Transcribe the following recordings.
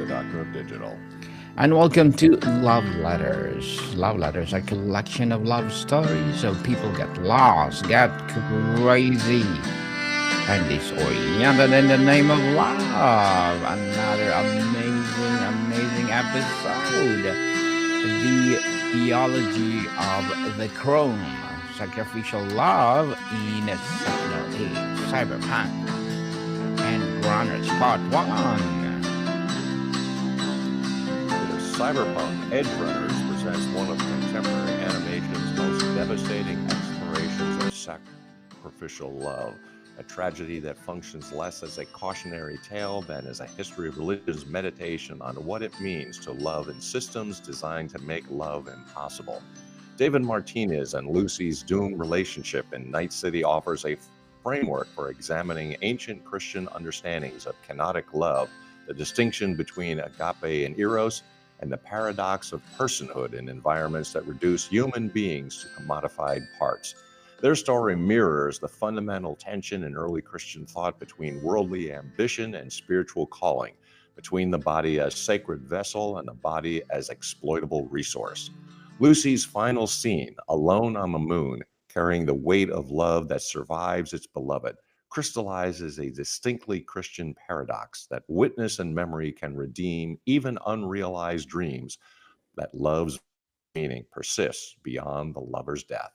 the Doctor of Digital. And welcome to Love Letters. Love Letters are a collection of love stories so people get lost, get crazy, and disoriented in the name of love. Another amazing episode. The Theology of the Chrome. Sacrificial Love in Section 8. Cyberpunk. And Runners Part 1. The Cyberpunk Edgerunners presents one of contemporary animation's most devastating explorations of sacrificial love, a tragedy that functions less as a cautionary tale than as a history of religious meditation on what it means to love in systems designed to make love impossible. David Martinez and Lucy's doomed relationship in Night City offers a framework for examining ancient Christian understandings of kenotic love, the distinction between agape and eros, and the paradox of personhood in environments that reduce human beings to commodified parts. Their story mirrors the fundamental tension in early Christian thought between worldly ambition and spiritual calling, between the body as sacred vessel and the body as exploitable resource. Lucy's final scene, alone on the moon, carrying the weight of love that survives its beloved, crystallizes a distinctly Christian paradox that witness and memory can redeem even unrealized dreams, that love's meaning persists beyond the lover's death.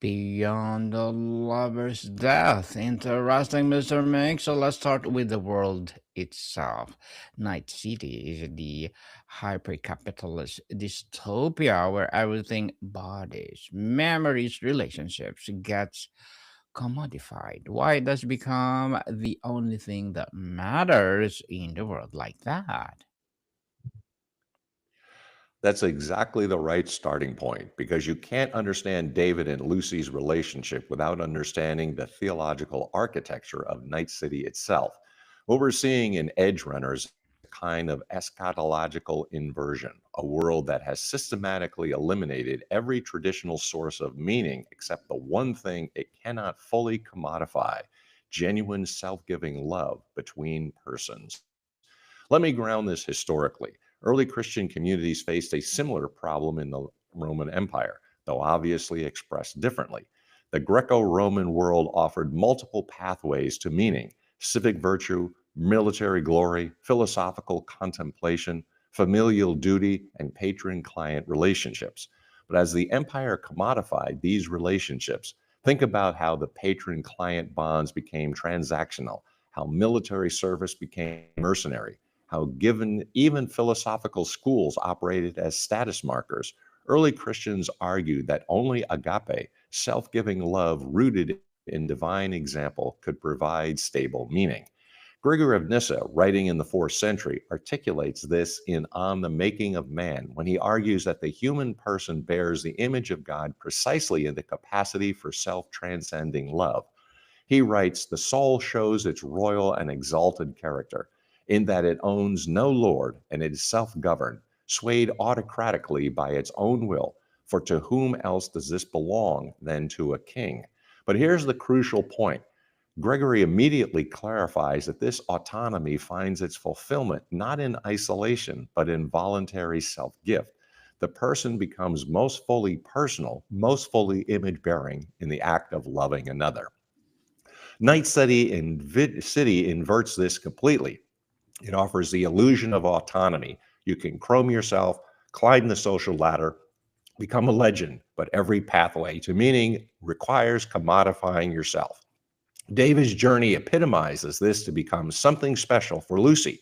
Beyond the lover's death. Interesting, Mr. Ming. So let's start with the world itself. Night City is the hyper-capitalist dystopia where everything bodies, memories, relationships gets commodified. Why does become the only thing that matters in the world like that? That's exactly the right starting point because you can't understand David and Lucy's relationship without understanding the theological architecture of Night City itself. What we're seeing in Edge Runners is a kind of eschatological inversion, a world that has systematically eliminated every traditional source of meaning except the one thing it cannot fully commodify: genuine self giving love between persons. Let me ground this historically. Early Christian communities faced a similar problem in the Roman Empire, though obviously expressed differently. The Greco Roman world offered multiple pathways to meaning: civic virtue, military glory, philosophical contemplation, familial duty, and patron client relationships. But as the empire commodified these relationships, think about how the patron client bonds became transactional, how military service became mercenary, how given even philosophical schools operated as status markers. Early Christians argued that only agape, self giving love rooted in divine example, could provide stable meaning. Gregory of Nyssa, writing in the 4th century, articulates this in On the Making of Man when he argues that the human person bears the image of God precisely in the capacity for self transcending love. He writes, "The soul shows its royal and exalted character, in that it owns no lord and it is self governed, swayed autocratically by its own will. For to whom else does this belong than to a king?" But here's the crucial point. Gregory immediately clarifies that this autonomy finds its fulfillment not in isolation, but in voluntary self gift. The person becomes most fully personal, most fully image bearing in the act of loving another. Night City inverts this completely. It offers the illusion of autonomy. You can chrome yourself, climb the social ladder, become a legend, but every pathway to meaning requires commodifying yourself. David's journey epitomizes this to become something special for Lucy.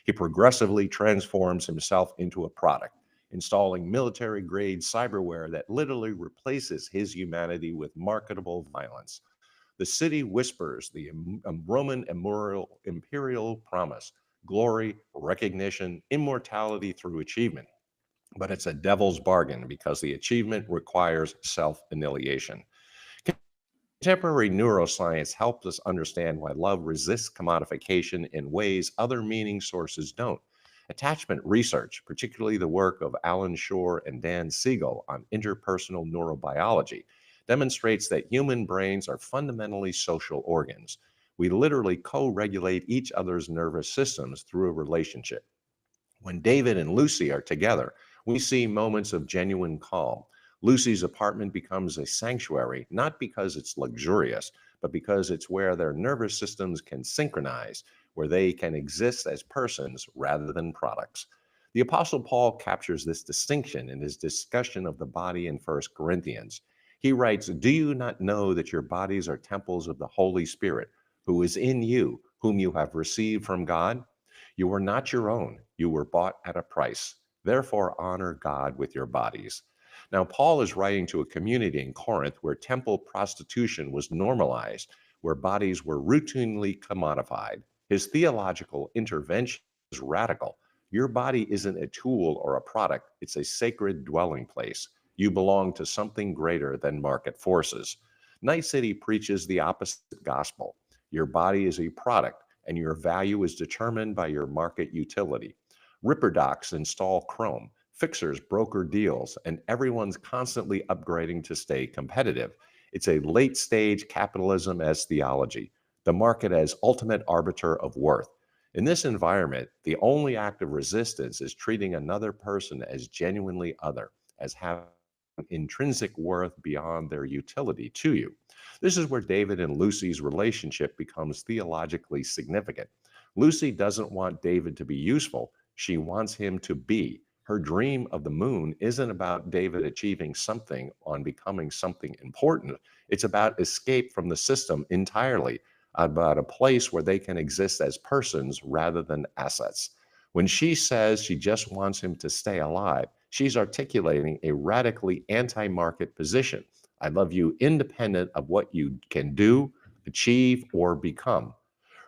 He progressively transforms himself into a product, installing military grade cyberware that literally replaces his humanity with marketable violence. The city whispers the Roman imperial promise: glory, recognition, immortality through achievement. But it's a devil's bargain because the achievement requires self annihilation. Contemporary neuroscience helps us understand why love resists commodification in ways other meaning sources don't. Attachment research, particularly the work of Alan Shore and Dan Siegel on interpersonal neurobiology, demonstrates that human brains are fundamentally social organs. We literally co regulate each other's nervous systems through a relationship. When David and Lucy are together, we see moments of genuine calm. Lucy's apartment becomes a sanctuary, not because it's luxurious, but because it's where their nervous systems can synchronize, where they can exist as persons rather than products. The Apostle Paul captures this distinction in his discussion of the body in First Corinthians. He writes, "Do you not know that your bodies are temples of the Holy Spirit, who is in you, whom you have received from God? You were not your own. You were bought at a price. Therefore, honor God with your bodies." Now, Paul is writing to a community in Corinth where temple prostitution was normalized, where bodies were routinely commodified. His theological intervention is radical. Your body isn't a tool or a product, it's a sacred dwelling place. You belong to something greater than market forces. Night City preaches the opposite gospel. Your body is a product and your value is determined by your market utility. Ripper docs install Chrome, fixers broker deals, and everyone's constantly upgrading to stay competitive. It's a late stage capitalism as theology, the market as ultimate arbiter of worth. In this environment, the only act of resistance is treating another person as genuinely other, as having intrinsic worth beyond their utility to you. This is where David and Lucy's relationship becomes theologically significant. Lucy doesn't want David to be useful, she wants him to be. Her dream of the moon isn't about David achieving something on becoming something important. It's about escape from the system entirely, about a place where they can exist as persons rather than assets. When she says she just wants him to stay alive, she's articulating a radically anti market position. I love you independent of what you can do, achieve, or become.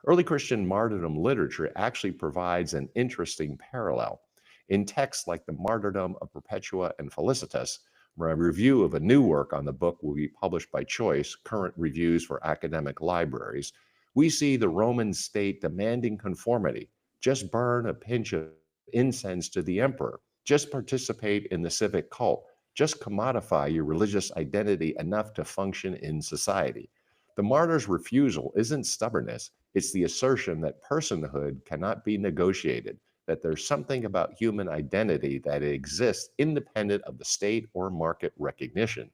Early Christian martyrdom literature actually provides an interesting parallel. In texts like the Martyrdom of Perpetua and Felicitas, a review of a new work on the book will be published by choice, current reviews for academic libraries, we see the Roman state demanding conformity. Just burn a pinch of incense to the emperor. Just participate in the civic cult. Just commodify your religious identity enough to function in society. The martyr's refusal isn't stubbornness, it's the assertion that personhood cannot be negotiated, that there's something about human identity that exists independent of the state or market recognition.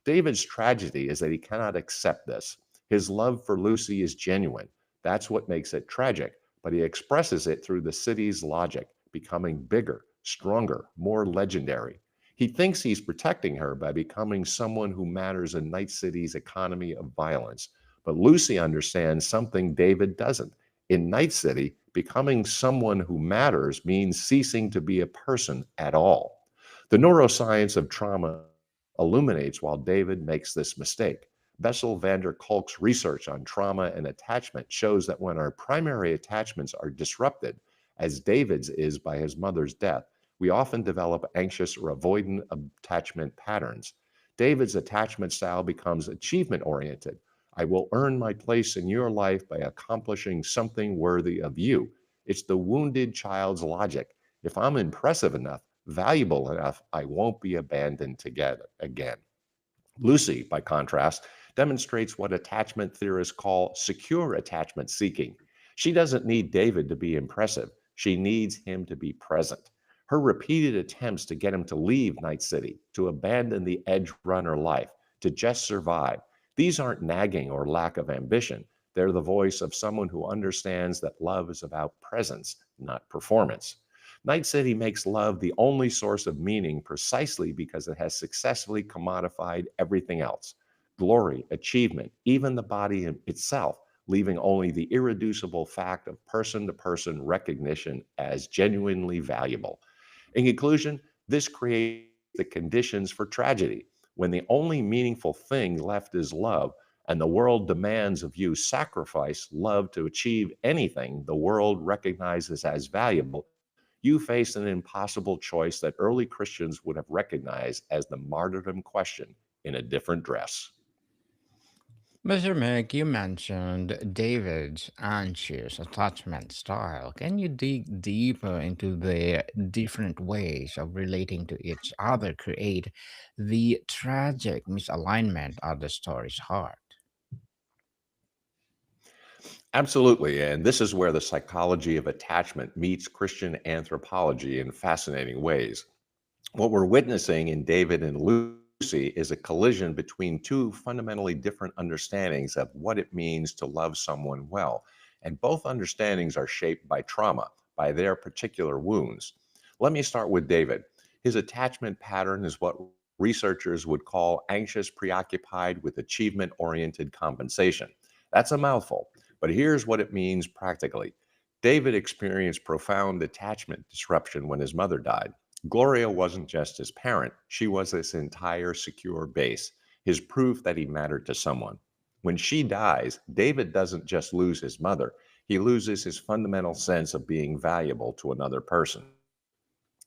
David's tragedy is that he cannot accept this. His love for Lucy is genuine. That's what makes it tragic, but he expresses it through the city's logic, becoming bigger, stronger, more legendary. He thinks he's protecting her by becoming someone who matters in Night City's economy of violence. But Lucy understands something David doesn't. In Night City, becoming someone who matters means ceasing to be a person at all. The neuroscience of trauma illuminates while David makes this mistake. Bessel van der Kolk's research on trauma and attachment shows that when our primary attachments are disrupted, as David's is by his mother's death, we often develop anxious or avoidant attachment patterns. David's attachment style becomes achievement oriented. I will earn my place in your life by accomplishing something worthy of you. It's the wounded child's logic. If I'm impressive enough, valuable enough, I won't be abandoned together again. Lucy, by contrast, demonstrates what attachment theorists call secure attachment seeking. She doesn't need David to be impressive, she needs him to be present. Her repeated attempts to get him to leave Night City, to abandon the edge runner life, to just survive, these aren't nagging or lack of ambition. They're the voice of someone who understands that love is about presence, not performance. Night City makes love the only source of meaning precisely because it has successfully commodified everything else: glory, achievement, even the body itself, leaving only the irreducible fact of person to person recognition as genuinely valuable. In conclusion, this creates the conditions for tragedy. When the only meaningful thing left is love, and the world demands of you sacrifice love to achieve anything the world recognizes as valuable, you face an impossible choice that early Christians would have recognized as the martyrdom question in a different dress. Mr. Mick, you mentioned David's anxious attachment style. Can you dig deeper into the different ways of relating to each other create the tragic misalignment at the story's heart? Absolutely. And this is where the psychology of attachment meets Christian anthropology in fascinating ways. What we're witnessing in David and Lucy is a collision between two fundamentally different understandings of what it means to love someone well. And both understandings are shaped by trauma, by their particular wounds. Let me start with David. His attachment pattern is what researchers would call anxious, preoccupied with achievement oriented compensation. That's a mouthful, but here's what it means practically. David experienced profound attachment disruption when his mother died. Gloria wasn't just his parent, she was his entire secure base, his proof that he mattered to someone. When she dies, David doesn't just lose his mother, he loses his fundamental sense of being valuable to another person.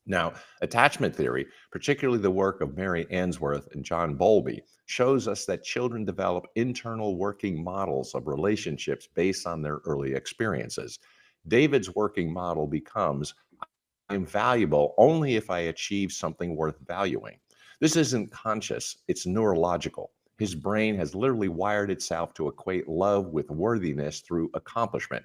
Now, attachment theory, particularly the work of Mary Ainsworth and John Bowlby, shows us that children develop internal working models of relationships based on their early experiences. David's working model becomes I'm valuable only if I achieve something worth valuing. This isn't conscious, it's neurological. His brain has literally wired itself to equate love with worthiness through accomplishment.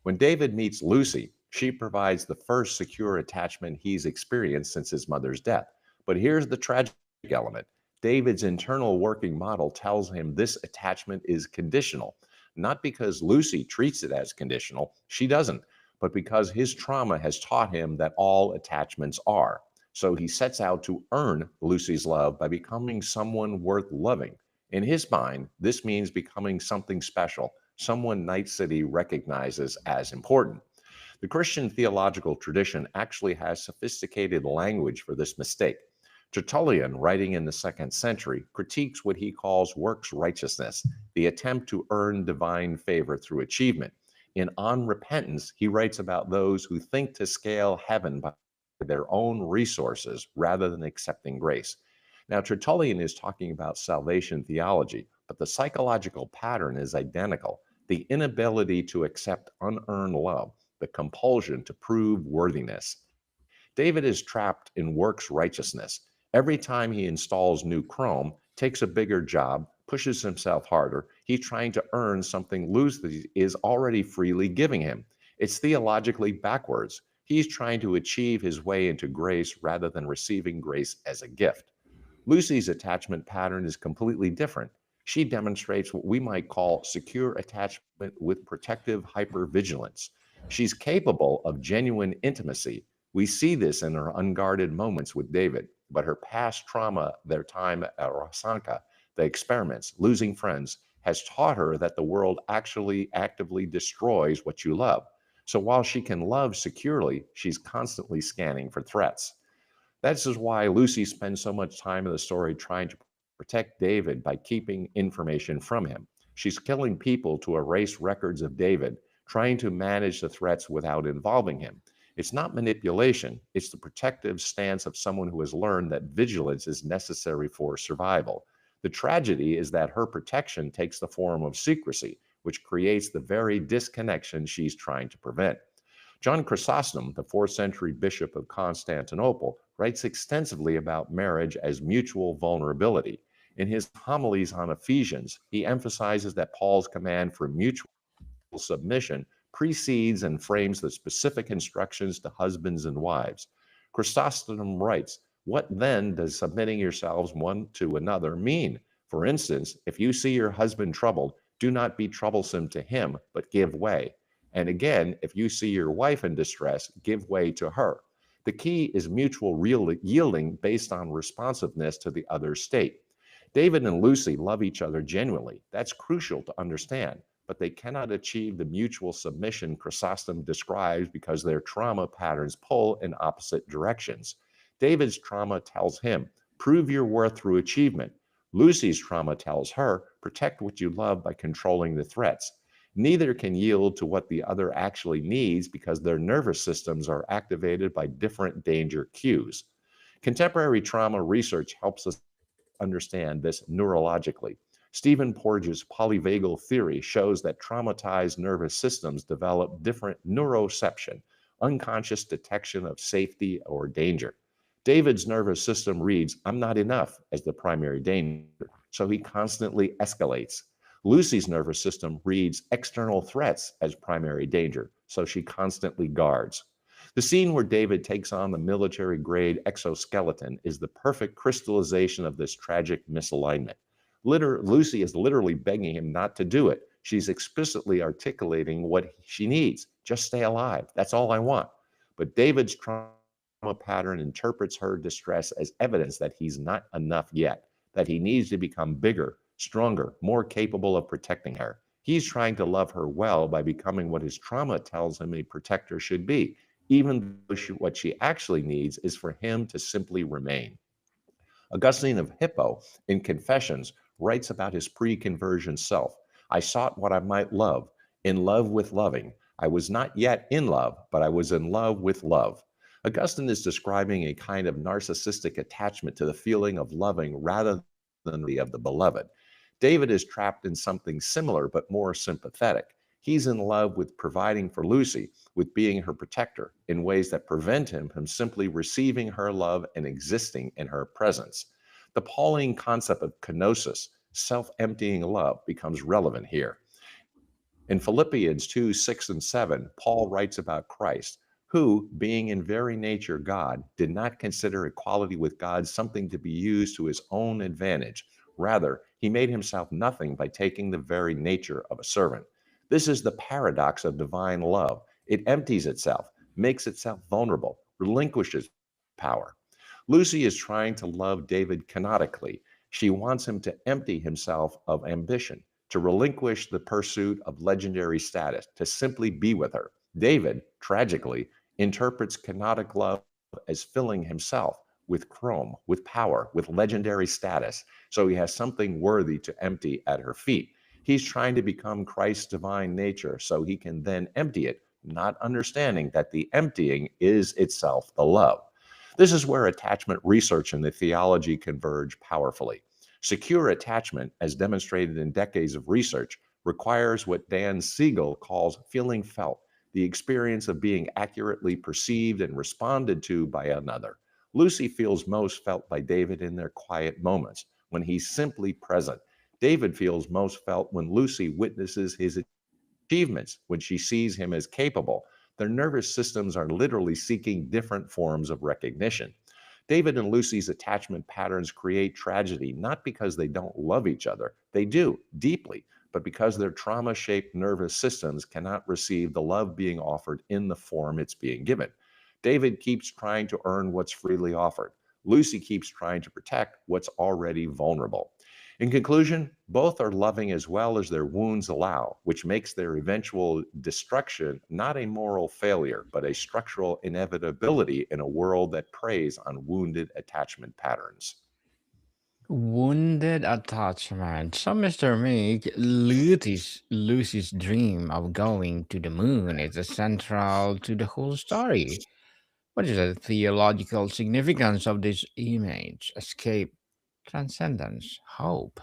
When David meets Lucy, she provides the first secure attachment he's experienced since his mother's death. But here's the tragic element. David's internal working model tells him this attachment is conditional, not because Lucy treats it as conditional, she doesn't, but because his trauma has taught him that all attachments are. So he sets out to earn Lucy's love by becoming someone worth loving. In his mind, this means becoming something special, someone Night City recognizes as important. The Christian theological tradition actually has sophisticated language for this mistake. Tertullian, writing in the second century, critiques what he calls works righteousness, the attempt to earn divine favor through achievement. In On Repentance, he writes about those who think to scale heaven by their own resources rather than accepting grace. Now, Tertullian is talking about salvation theology, but the psychological pattern is identical: the inability to accept unearned love, the compulsion to prove worthiness. David is trapped in works righteousness. Every time he installs new Chrome, takes a bigger job, pushes himself harder, he's trying to earn something Lucy is already freely giving him. It's theologically backwards. He's trying to achieve his way into grace rather than receiving grace as a gift. Lucy's attachment pattern is completely different. She demonstrates what we might call secure attachment with protective hypervigilance. She's capable of genuine intimacy. We see this in her unguarded moments with David, but her past trauma, their time at Rasanka, the experiments, losing friends, has taught her that the world actually actively destroys what you love. So while she can love securely, she's constantly scanning for threats. This is why Lucy spends so much time in the story trying to protect David by keeping information from him. She's killing people to erase records of David, trying to manage the threats without involving him. It's not manipulation, it's the protective stance of someone who has learned that vigilance is necessary for survival. The tragedy is that her protection takes the form of secrecy, which creates the very disconnection she's trying to prevent. John Chrysostom, the 4th century bishop of Constantinople, writes extensively about marriage as mutual vulnerability. In his homilies on Ephesians, he emphasizes that Paul's command for mutual submission precedes and frames the specific instructions to husbands and wives. Chrysostom writes, "What then does submitting yourselves one to another mean? For instance, if you see your husband troubled, do not be troublesome to him, but give way. And again, if you see your wife in distress, give way to her." The key is mutual yielding based on responsiveness to the other's state. David and Lucy love each other genuinely. That's crucial to understand, but they cannot achieve the mutual submission Chrysostom describes because their trauma patterns pull in opposite directions. David's trauma tells him, prove your worth through achievement. Lucy's trauma tells her, protect what you love by controlling the threats. Neither can yield to what the other actually needs because their nervous systems are activated by different danger cues. Contemporary trauma research helps us understand this neurologically. Stephen Porges' polyvagal theory shows that traumatized nervous systems develop different neuroception, unconscious detection of safety or danger. David's nervous system reads, I'm not enough, as the primary danger, so he constantly escalates. Lucy's nervous system reads external threats as primary danger, so she constantly guards. The scene where David takes on the military grade exoskeleton is the perfect crystallization of this tragic misalignment. Lucy is literally begging him not to do it. She's explicitly articulating what she needs. Just stay alive. That's all I want. But David's trauma pattern interprets her distress as evidence that he's not enough yet, that he needs to become bigger, stronger, more capable of protecting her. He's trying to love her well by becoming what his trauma tells him a protector should be, even though what she actually needs is for him to simply remain. Augustine of Hippo, in Confessions, writes about his pre conversion self. I sought what I might love, in love with loving. I was not yet in love, but I was in love with love. Augustine is describing a kind of narcissistic attachment to the feeling of loving rather than the of the beloved. David is trapped in something similar but more sympathetic. He's in love with providing for Lucy, with being her protector in ways that prevent him from simply receiving her love and existing in her presence. The Pauline concept of kenosis, self emptying love, becomes relevant here. In Philippians 2 6 and 7, Paul writes about Christ, who, being in very nature God, did not consider equality with God something to be used to his own advantage. Rather, he made himself nothing by taking the very nature of a servant. This is the paradox of divine love. It empties itself, makes itself vulnerable, relinquishes power. Lucy is trying to love David canonically. She wants him to empty himself of ambition, to relinquish the pursuit of legendary status, to simply be with her. David, tragically, interprets canonic love as filling himself with chrome, with power, with legendary status, so he has something worthy to empty at her feet. He's trying to become Christ's divine nature so he can then empty it, not understanding that the emptying is itself the love. This is where attachment research and the theology converge powerfully. Secure attachment, as demonstrated in decades of research, requires what Dan Siegel calls feeling felt, the experience of being accurately perceived and responded to by another. Lucy feels most felt by David in their quiet moments, when he's simply present. David feels most felt when Lucy witnesses his achievements, when she sees him as capable. Their nervous systems are literally seeking different forms of recognition. David and Lucy's attachment patterns create tragedy not because they don't love each other, they do deeply, but because their trauma shaped nervous systems cannot receive the love being offered in the form it's being given. David keeps trying to earn what's freely offered. Lucy keeps trying to protect what's already vulnerable. In conclusion, both are loving as well as their wounds allow, which makes their eventual destruction not a moral failure, but a structural inevitability in a world that preys on wounded attachment patterns. Wounded attachment. So, Mr. Meek, Lucy's dream of going to the moon is central to the whole story. What is the theological significance of this image? Escape, transcendence, hope.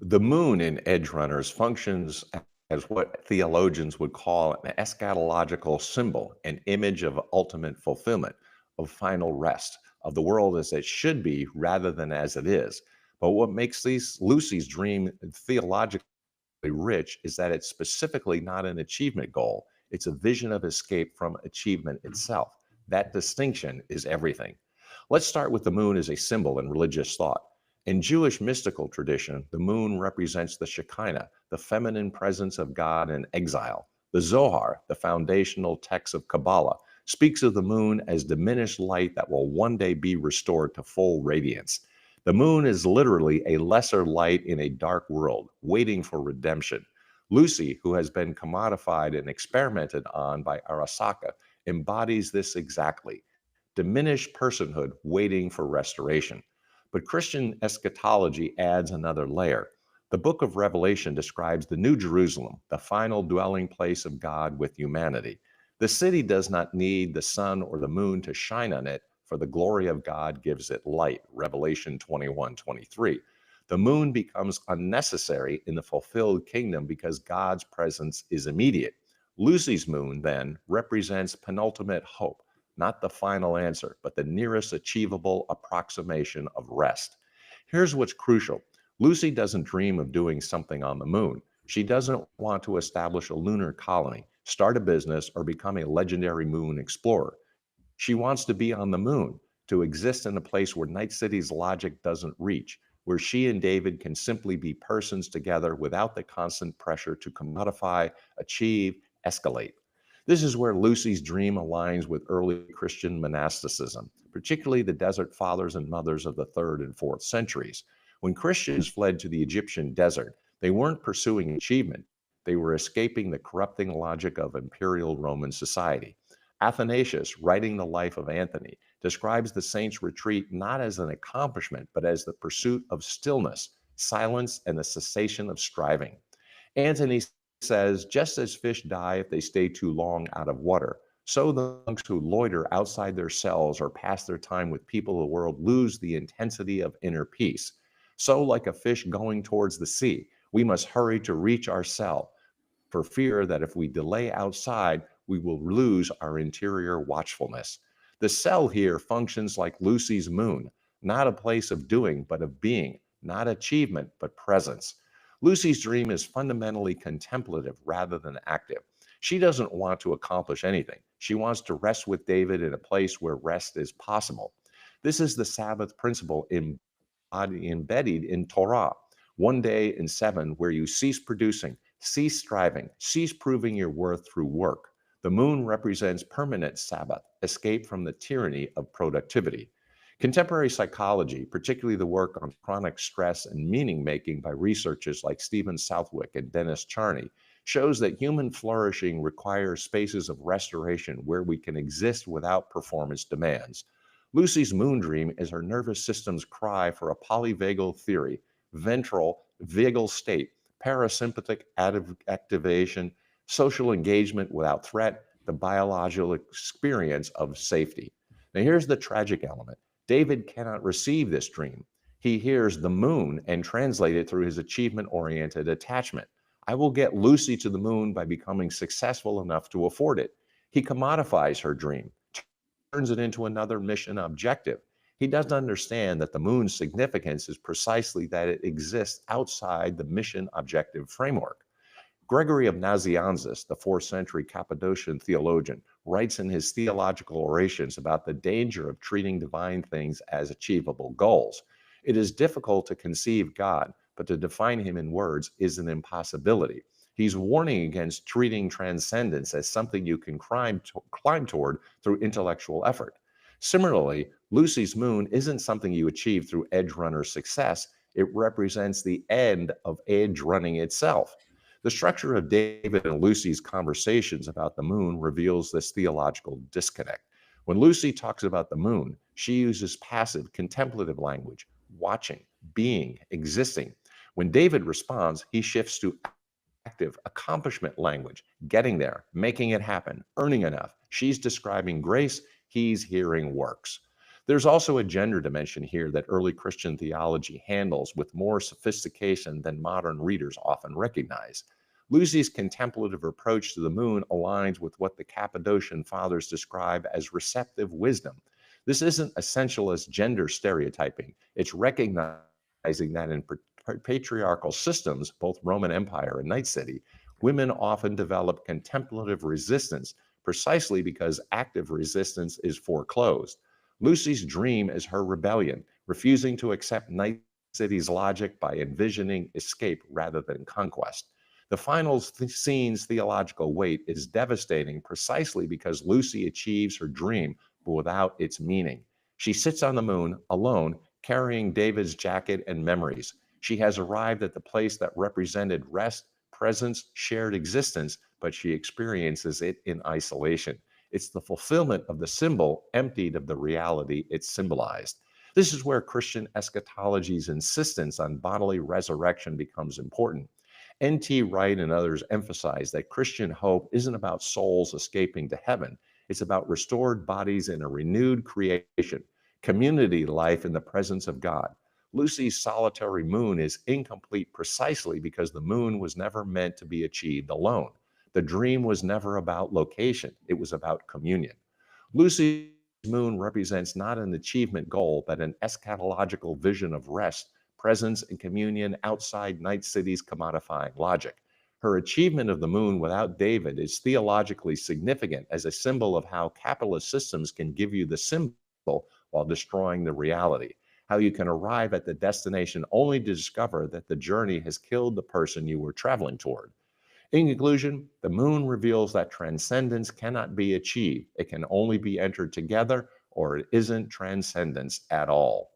The moon in Edgerunners functions as what theologians would call an eschatological symbol, an image of ultimate fulfillment, of final rest, of the world as it should be rather than as it is. But what makes Lucy's dream theologically rich is that it's specifically not an achievement goal, it's a vision of escape from achievement itself. That distinction is everything. Let's start with the moon as a symbol in religious thought. In Jewish mystical tradition, the moon represents the Shekinah, the feminine presence of God in exile. The Zohar, the foundational text of Kabbalah, speaks of the moon as diminished light that will one day be restored to full radiance. The moon is literally a lesser light in a dark world, waiting for redemption. Lucy, who has been commodified and experimented on by Arasaka, embodies this exactly. Diminished personhood waiting for restoration. But Christian eschatology adds another layer. The book of Revelation describes the New Jerusalem, the final dwelling place of God with humanity. The city does not need the sun or the moon to shine on it, for the glory of God gives it light. Revelation 21:23. The moon becomes unnecessary in the fulfilled kingdom because God's presence is immediate. Lucy's moon, then, represents penultimate hope, not the final answer, but the nearest achievable approximation of rest. Here's what's crucial. Lucy doesn't dream of doing something on the moon. She doesn't want to establish a lunar colony, start a business, or become a legendary moon explorer. She wants to be on the moon, to exist in a place where Night City's logic doesn't reach, where she and David can simply be persons together without the constant pressure to commodify, achieve, escalate. This is where Lucy's dream aligns with early Christian monasticism, particularly the desert fathers and mothers of the 3rd and 4th centuries. When Christians fled to the Egyptian desert, they weren't pursuing achievement, they were escaping the corrupting logic of imperial Roman society. Athanasius, writing the life of Anthony, describes the saint's retreat not as an accomplishment, but as the pursuit of stillness, silence, and the cessation of striving. Antony says, just as fish die if they stay too long out of water, so the monks who loiter outside their cells or pass their time with people of the world lose the intensity of inner peace. So, like a fish going towards the sea, we must hurry to reach our cell, for fear that if we delay outside, we will lose our interior watchfulness. The cell here functions like Lucy's moon, not a place of doing, but of being, not achievement, but presence. Lucy's dream is fundamentally contemplative rather than active. She doesn't want to accomplish anything. She wants to rest with David in a place where rest is possible. This is the Sabbath principle embedded in Torah. One day in 7 where you cease producing, cease striving, cease proving your worth through work. The moon represents permanent Sabbath, escape from the tyranny of productivity. Contemporary psychology, particularly the work on chronic stress and meaning making by researchers like Stephen Southwick and Dennis Charney, shows that human flourishing requires spaces of restoration where we can exist without performance demands. Lucy's moon dream is her nervous system's cry for a polyvagal theory, ventral vagal state, parasympathetic activation, social engagement without threat, the biological experience of safety. Now, here's the tragic element. David cannot receive this dream. He hears the moon and translate it through his achievement-oriented attachment. I will get Lucy to the moon by becoming successful enough to afford it. He commodifies her dream, turns it into another mission objective. He doesn't understand that the moon's significance is precisely that it exists outside the mission objective framework. Gregory of Nazianzus, the 4th century Cappadocian theologian, writes in his theological orations about the danger of treating divine things as achievable goals. It is difficult to conceive God, but to define him in words is an impossibility. He's warning against treating transcendence as something you can climb toward through intellectual effort. Similarly, Lucy's moon isn't something you achieve through edge runner success. It represents the end of edge running itself. The structure of David and Lucy's conversations about the moon reveals this theological disconnect. When Lucy talks about the moon, she uses passive, contemplative language, watching, being, existing. When David responds, he shifts to active accomplishment language, getting there, making it happen, earning enough. She's describing grace, he's hearing works. There's also a gender dimension here that early Christian theology handles with more sophistication than modern readers often recognize. Lucy's contemplative approach to the moon aligns with what the Cappadocian fathers describe as receptive wisdom. This isn't essentialist gender stereotyping. It's recognizing that in patriarchal systems, both Roman Empire and Night City, women often develop contemplative resistance precisely because active resistance is foreclosed. Lucy's dream is her rebellion, refusing to accept Night City's logic by envisioning escape rather than conquest. The final scene's theological weight is devastating precisely because Lucy achieves her dream but without its meaning. She sits on the moon alone, carrying David's jacket and memories. She has arrived at the place that represented rest, presence, shared existence, but she experiences it in isolation. It's the fulfillment of the symbol emptied of the reality it symbolized. This is where Christian eschatology's insistence on bodily resurrection becomes important. N.T. Wright and others emphasize that Christian hope isn't about souls escaping to heaven. It's about restored bodies in a renewed creation, community life in the presence of God. Lucy's solitary moon is incomplete precisely because the moon was never meant to be achieved alone. The dream was never about location, it was about communion. Lucy's moon represents not an achievement goal, but an eschatological vision of rest, presence and communion outside Night City's commodifying logic. Her achievement of the moon without David is theologically significant as a symbol of how capitalist systems can give you the symbol while destroying the reality. How you can arrive at the destination only to discover that the journey has killed the person you were traveling toward. In conclusion, the moon reveals that transcendence cannot be achieved. It can only be entered together, or it isn't transcendence at all.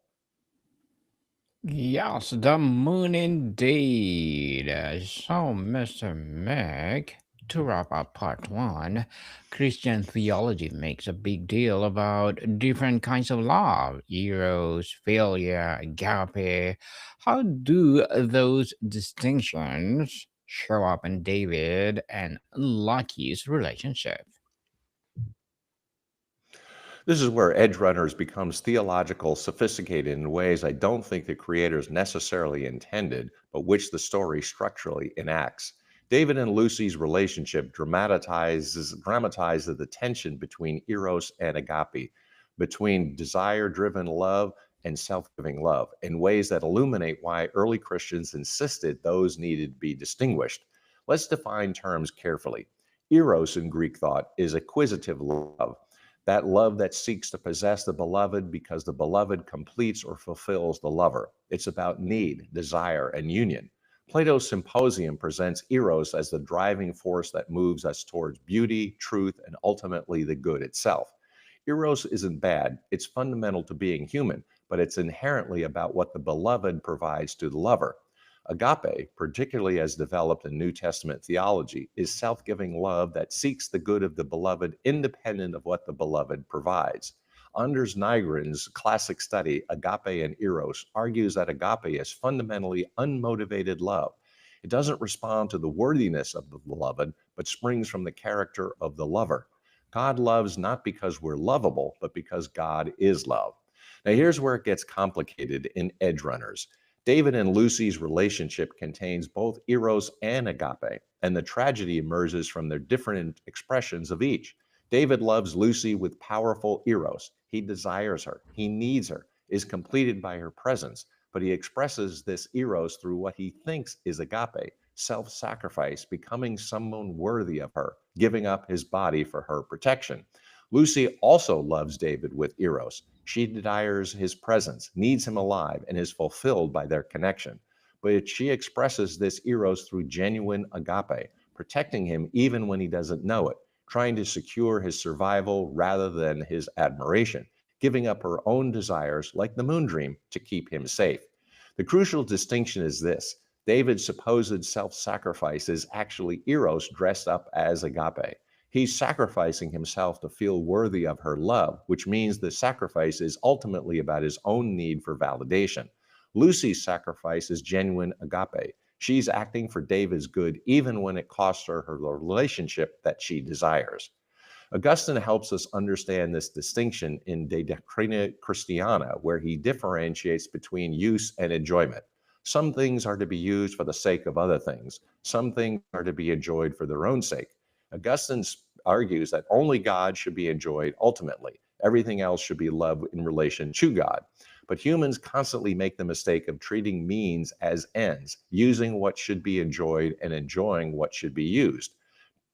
Yes, the moon indeed. So, Mr. Mick, to wrap up part one, Christian theology makes a big deal about different kinds of love: eros, philia, agape. How do those distinctions show up in David and Lucky's relationship? This is where Edgerunners becomes theological sophisticated in ways I don't think the creators necessarily intended, but which the story structurally enacts. David and Lucy's relationship dramatizes the tension between eros and agape, between desire-driven love and self-giving love, in ways that illuminate why early Christians insisted those needed to be distinguished. Let's define terms carefully. Eros in Greek thought is acquisitive love, that love that seeks to possess the beloved because the beloved completes or fulfills the lover. It's about need, desire, and union. Plato's Symposium presents eros as the driving force that moves us towards beauty, truth, and ultimately the good itself. Eros isn't bad, it's fundamental to being human, but it's inherently about what the beloved provides to the lover. Agape, particularly as developed in New Testament theology, is self giving love that seeks the good of the beloved independent of what the beloved provides. Anders Nygren's classic study, Agape and Eros, argues that agape is fundamentally unmotivated love. It doesn't respond to the worthiness of the beloved, but springs from the character of the lover. God loves not because we're lovable, but because God is love. Now, here's where it gets complicated in Edgerunners. David and Lucy's relationship contains both eros and agape, and the tragedy emerges from their different expressions of each. David loves Lucy with powerful eros. He desires her, he needs her, is completed by her presence, but he expresses this eros through what he thinks is agape, self sacrifice, becoming someone worthy of her, giving up his body for her protection. Lucy also loves David with eros. She desires his presence, needs him alive, and is fulfilled by their connection. But she expresses this eros through genuine agape, protecting him even when he doesn't know it, trying to secure his survival rather than his admiration, giving up her own desires, like the moon dream, to keep him safe. The crucial distinction is this: David's supposed self sacrifice is actually eros dressed up as agape. He's sacrificing himself to feel worthy of her love, which means the sacrifice is ultimately about his own need for validation. Lucy's sacrifice is genuine agape. She's acting for David's good even when it costs her her relationship that she desires. Augustine helps us understand this distinction in De Doctrina Christiana, where he differentiates between use and enjoyment. Some things are to be used for the sake of other things. Some things are to be enjoyed for their own sake. Augustine argues that only God should be enjoyed ultimately. Everything else should be loved in relation to God. But humans constantly make the mistake of treating means as ends, using what should be enjoyed and enjoying what should be used.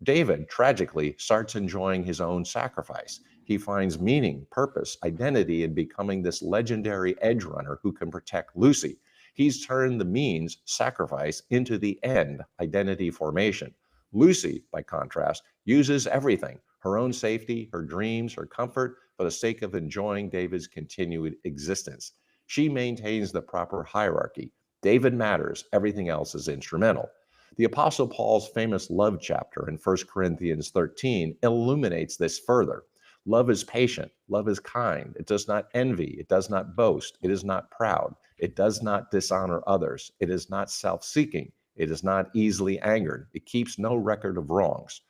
David, tragically, starts enjoying his own sacrifice. He finds meaning, purpose, identity in becoming this legendary edge runner who can protect Lucy. He's turned the means, sacrifice, into the end, identity formation. Lucy, by contrast, uses everything: her own safety, her dreams, her comfort, for the sake of enjoying David's continued existence. She maintains the proper hierarchy. David matters, everything else is instrumental. The Apostle Paul's famous love chapter in 1 Corinthians 13 illuminates this further. Love is patient, love is kind, it does not envy, it does not boast, it is not proud, it does not dishonor others, it is not self seeking, it is not easily angered, it keeps no record of wrongs.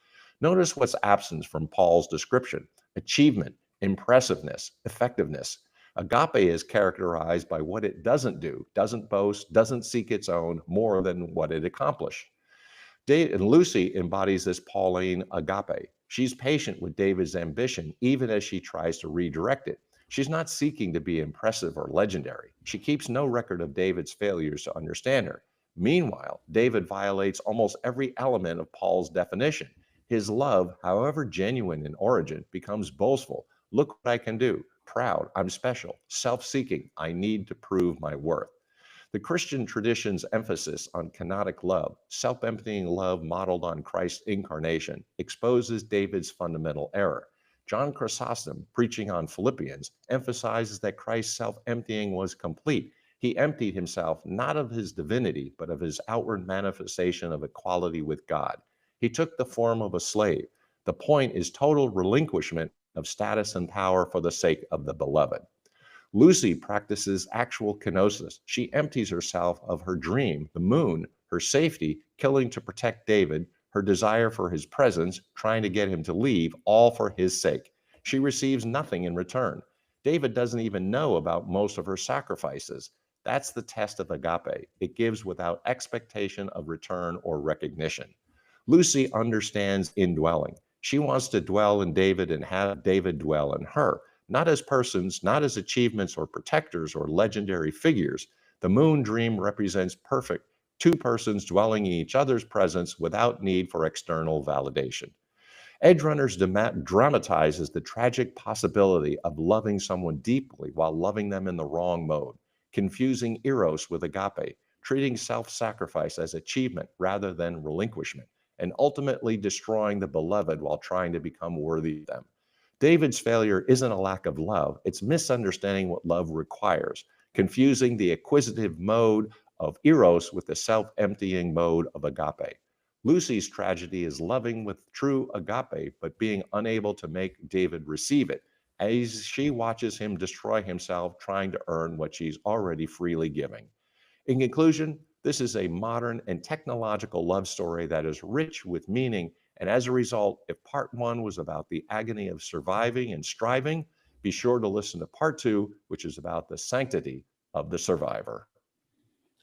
Notice what's absent from Paul's description: achievement, impressiveness, effectiveness. Agape is characterized by what it doesn't do, doesn't boast, doesn't seek its own more than what it accomplished. And Lucy embodies this Pauline agape. She's patient with David's ambition, even as she tries to redirect it. She's not seeking to be impressive or legendary. She keeps no record of David's failures to understand her. Meanwhile, David violates almost every element of Paul's definition. His love, however genuine in origin, becomes boastful. Look what I can do. Proud, I'm special. Self seeking, I need to prove my worth. The Christian tradition's emphasis on kenotic love, self emptying love modeled on Christ's incarnation, exposes David's fundamental error. John Chrysostom, preaching on Philippians, emphasizes that Christ's self emptying was complete. He emptied himself not of his divinity, but of his outward manifestation of equality with God. He took the form of a slave. The point is total relinquishment of status and power for the sake of the beloved. Lucy practices actual kenosis. She empties herself of her dream, the moon, her safety, killing to protect David, her desire for his presence, trying to get him to leave, all for his sake. She receives nothing in return. David doesn't even know about most of her sacrifices. That's the test of agape. It gives without expectation of return or recognition. Lucy understands indwelling. She wants to dwell in David and have David dwell in her, not as persons, not as achievements or protectors or legendary figures. The moon dream represents perfect two persons dwelling in each other's presence without need for external validation. Edgerunners dramatizes the tragic possibility of loving someone deeply while loving them in the wrong mode, confusing eros with agape, treating self-sacrifice as achievement rather than relinquishment, and ultimately destroying the beloved while trying to become worthy of them. David's failure isn't a lack of love, it's misunderstanding what love requires, confusing the acquisitive mode of eros with the self-emptying mode of agape. Lucy's tragedy is loving with true agape, but being unable to make David receive it, as she watches him destroy himself trying to earn what she's already freely giving. In conclusion, this is a modern and technological love story that is rich with meaning. And as a result, if part one was about the agony of surviving and striving, be sure to listen to part two, which is about the sanctity of the survivor.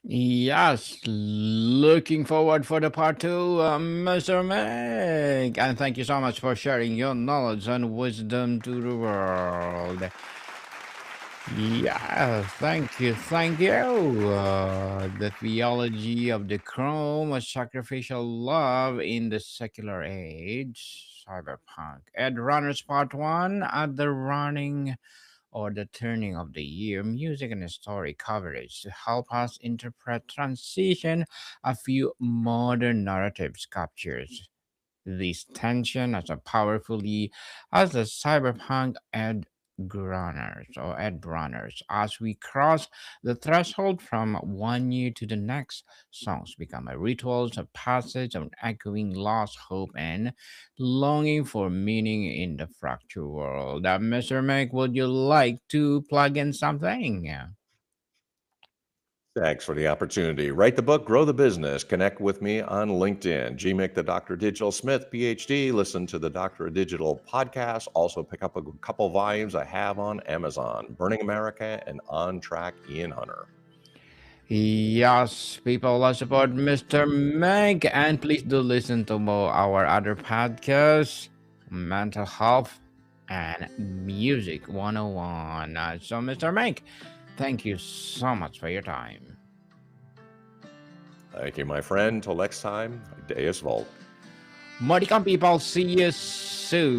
Yes, looking forward for the part two, Mr. Meg. And thank you so much for sharing your knowledge and wisdom to the world. Yeah, thank you, thank you. The theology of the chrome, a sacrificial love in the secular age, cyberpunk. Edgerunners Part 1 at the running or the turning of the year, music and story coverage to help us interpret transition. A few modern narratives captures this tension as powerfully as the cyberpunk Edgerunners. As we cross the threshold from one year to the next, songs become a rituals of passage of echoing lost hope and longing for meaning in the fractured world. Mr. Meg, would you like to plug in something? Thanks for the opportunity. Write the book, grow the business. Connect with me on LinkedIn. GMIC, the Dr. Digital Smith, PhD. Listen to the Dr. of Digital podcast. Also, pick up a couple volumes I have on Amazon Burning America and On Track Ian Hunter. Yes, people, let's support Mr. Meg, and please do listen to our other podcasts, Mental Health and Music 101. So, Mr. Meg, thank you so much for your time. Thank you, my friend. Till next time, Deus Volt. Modicum people, see you soon.